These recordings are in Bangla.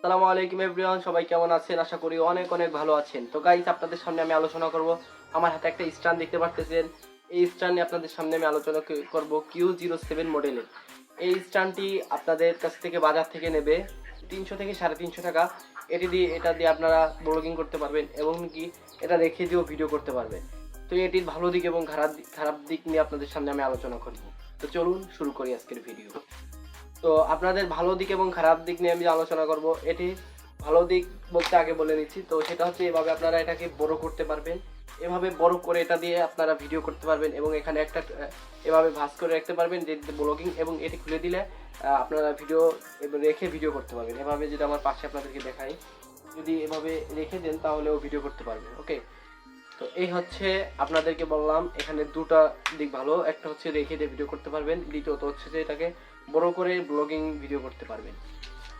আসসালামু আলাইকুম এভরিওয়ান, সবাই কেমন আছেন? আশা করি অনেক অনেক ভালো আছেন। তো গাইস, আপনাদের সামনে আমি আলোচনা করব। আমার হাতে একটা স্ট্যান্ড দেখতে পারতেছেন। এই স্ট্যান্ড নিয়ে আপনাদের সামনে আমি আলোচনা করব Q07 মডেলের। এই স্ট্যান্ডটি আপনাদের কাছ থেকে বাজার থেকে নেবে 300 থেকে 350 টাকা। এটা দিয়ে আপনারা ব্লগিং করতে পারবেন এবং কি এটা রেখে দিয়েও ভিডিও করতে পারবেন। তো এটির ভালো দিক এবং খারাপ দিক নিয়ে আপনাদের সামনে আমি আলোচনা করব। তো চলুন শুরু করি আজকের ভিডিও। তো আপনাদের ভালো দিক এবং খারাপ দিক নিয়ে আমি আলোচনা করব। এটি ভালো দিক বলতে আগে বলে নিচ্ছি। তো সেটা হচ্ছে এভাবে আপনারা এটাকে বড় করতে পারবেন। এভাবে বড় করে এটা দিয়ে আপনারা ভিডিও করতে পারবেন এবং এখানে একটা এভাবে ভাঁজ করে রাখতে পারবেন যে ব্লগিং, এবং এটি খুলে দিলে আপনারা ভিডিও রেখে ভিডিও করতে পারবেন। এভাবে যদি আমার পাশে আপনাদেরকে দেখাই, যদি এভাবে রেখে দেন তাহলেও ভিডিও করতে পারবেন। ওকে, তো এই হচ্ছে আপনাদেরকে বললাম এখানে দুটা দিক ভালো। একটা হচ্ছে রেখে দিয়ে ভিডিও করতে পারবেন, দ্বিতীয়ত হচ্ছে যে এটাকে বড় করে ব্লগিং ভিডিও করতে পারবেন।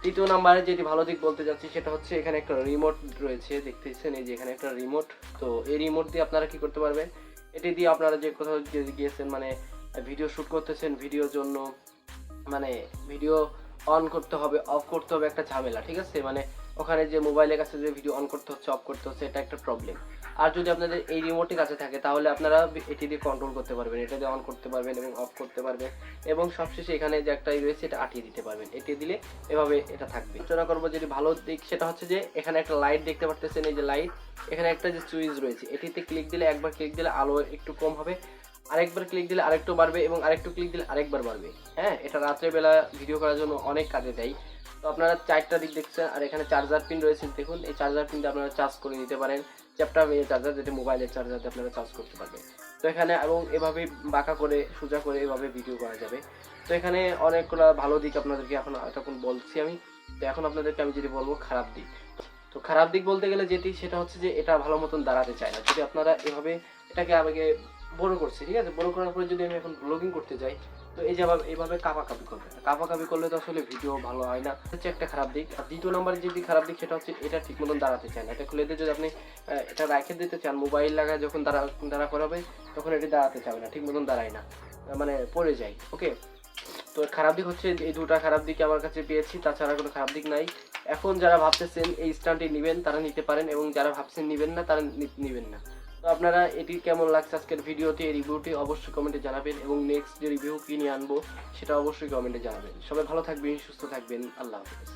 তৃতীয় নাম্বারে যেটি ভালো দিক বলতে যাচ্ছি সেটা হচ্ছে এখানে একটা রিমোট রয়েছে, দেখতেছেন এই যে এখানে একটা রিমোট। তো এই রিমোট দিয়ে আপনারা কি করতে পারবেন, এটি দিয়ে আপনারা যে কোথাও গিয়েছেন, মানে ভিডিও শ্যুট করতেছেন, ভিডিওর জন্য মানে ভিডিও অন করতে হবে অফ করতে হবে একটা ঝামেলা, ঠিক আছে? মানে ওখানে যে মোবাইলের কাছে যে ভিডিও অন করতে হচ্ছে অফ করতে হচ্ছে, এটা একটা প্রবলেম। আর যদি আপনাদের এই রিমোটের কাছে থাকে তাহলে আপনারা এটি দিয়ে কন্ট্রোল করতে পারবেন, এটা দিয়ে অন করতে পারবেন এবং অফ করতে পারবেন, এবং সবশেষে এখানে যে একটা রয়েছে এটা আটিয়ে দিতে পারবেন। এটি দিলে এভাবে এটা থাকবে। আলোচনা করবো যেটি ভালো দিক, সেটা হচ্ছে যে এখানে একটা লাইট দেখতে পারতেছেন, এই যে লাইট, এখানে একটা যে সুইচ রয়েছে, এটিতে ক্লিক দিলে একবার ক্লিক দিলে আলো একটু কম হবে, আরেকবার ক্লিক দিলে আরেকটু বাড়বে, এবং আরেকটু ক্লিক দিলে আরেকবার বাড়বে। হ্যাঁ, এটা রাত্রেবেলা ভিডিও করার জন্য অনেক কাজে দেয়। তো আপনারা চারটা দিক দেখছেন, আর এখানে চার্জার পিন রয়েছে, দেখুন এই চার্জার পিনটা আপনারা চার্জ করে নিতে পারেন। চ্যাপ্টার চার্জার, যেটা মোবাইলের চার্জার দিয়ে আপনারা চার্জ করতে পারবেন। তো এখানে এবং এভাবে বাঁকা করে সোজা করে এভাবে ভিডিও করা যাবে। তো এখানে অনেকগুলো ভালো দিক আপনাদেরকে এখন বলছি আমি। তো এখন আপনাদেরকে আমি যদি বলবো খারাপ দিক, তো খারাপ দিক বলতে গেলে যেটি সেটা হচ্ছে যে এটা ভালো মতন দাঁড়াতে চায় না। যদি আপনারা এভাবে এটাকে আগে বড় করছি, ঠিক আছে, বড় করার পরে যদি আমি এখন ব্লগিং করতে যাই, তো এই যে এইভাবে কাঁপাকাঁপি করবে, কাঁপাকাঁপি করলে তো আসলে ভিডিও ভালো হয় না, হচ্ছে একটা খারাপ দিক। আর দ্বিতীয় নম্বরে যেটি খারাপ দিক সেটা হচ্ছে এটা ঠিক মতন দাঁড়াতে চায় না। এটা খুলে দিয়ে যদি আপনি এটা রেখে দিতে চান, মোবাইল লাগায় যখন দাঁড়া করাবে তখন এটি দাঁড়াতে চাবে না, ঠিক মতন দাঁড়ায় না, মানে পড়ে যায়। ওকে, তো খারাপ দিক হচ্ছে এই দুটা খারাপ দিক আমার কাছে পেয়েছি, তাছাড়া কোনো খারাপ দিক নাই। এখন যারা ভাবতেছেন এই স্ট্যান্ডটি নেবেন তারা নিতে পারেন, এবং যারা ভাবছেন নেবেন না তারা নেবেন না। তো আপনারা এটি কেমন লাগছে আজকের ভিডিওটি, এই রিভিউটি অবশ্যই কমেন্টে জানাবেন, এবং নেক্সট যে রিভিউ কি নিয়ে আনবো সেটা অবশ্যই কমেন্টে জানাবেন। সবাই ভালো থাকবেন, সুস্থ থাকবেন, আল্লাহ হাফেজ।